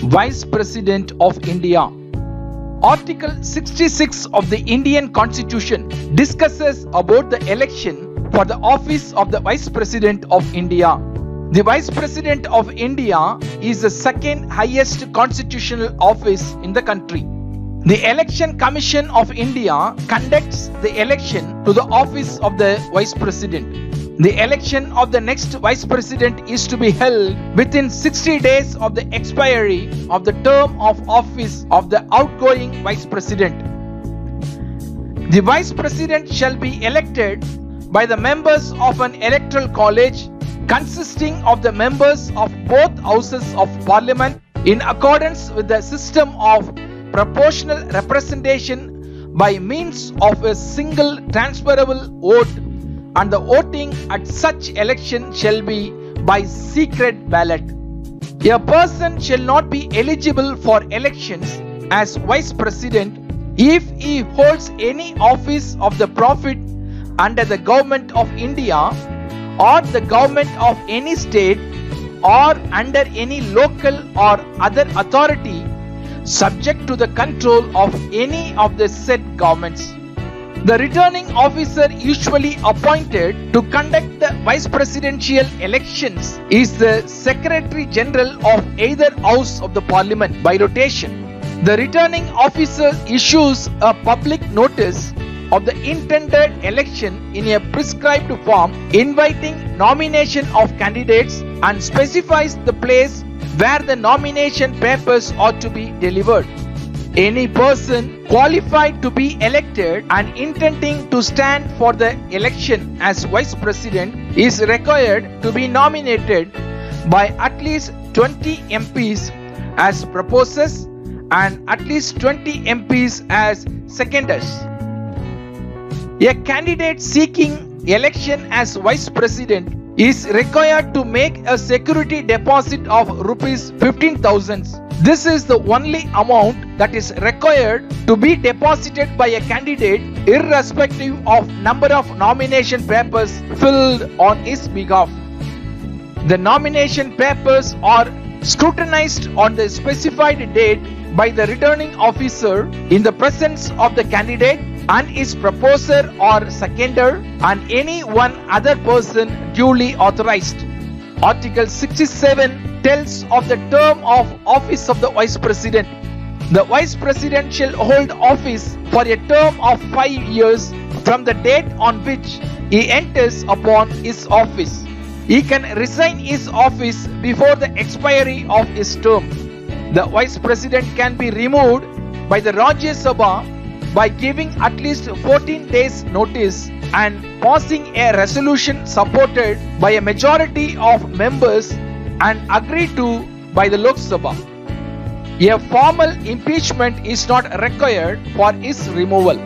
Vice President of India. Article 66 of the Indian Constitution discusses about the election for the office of the Vice President of India. The Vice President of India is the second highest constitutional office in the country. The Election Commission of India conducts the election to the office of the Vice President. The election of the next Vice President is to be held within 60 days of the expiry of the term of office of the outgoing Vice President. The Vice President shall be elected by the members of an electoral college consisting of the members of both houses of Parliament in accordance with the system of proportional representation by means of a single transferable vote, and the voting at such election shall be by secret ballot. A person shall not be eligible for elections as Vice President if he holds any office of the profit under the Government of India or the Government of any state or under any local or other authority subject to the control of any of the said governments. The returning officer usually appointed to conduct the vice presidential elections is the Secretary General of either House of the Parliament by rotation. The returning officer issues a public notice of the intended election in a prescribed form inviting nomination of candidates and specifies the place where the nomination papers are to be delivered. Any person qualified to be elected and intending to stand for the election as Vice President is required to be nominated by at least 20 MPs as proposers and at least 20 MPs as seconders. A candidate seeking election as Vice President is required to make a security deposit of rupees 15,000. This is the only amount that is required to be deposited by a candidate irrespective of number of nomination papers filled on his behalf. The nomination papers are scrutinized on the specified date by the returning officer in the presence of the candidate and his proposer or seconder and any one other person duly authorized. Article 67 tells of the term of office of the Vice President. The Vice President shall hold office for a term of 5 years from the date on which he enters upon his office. He can resign his office before the expiry of his term. The Vice President can be removed by the Rajya Sabha by giving at least 14 days notice and passing a resolution supported by a majority of members and agreed to by the Lok Sabha. A formal impeachment is not required for his removal.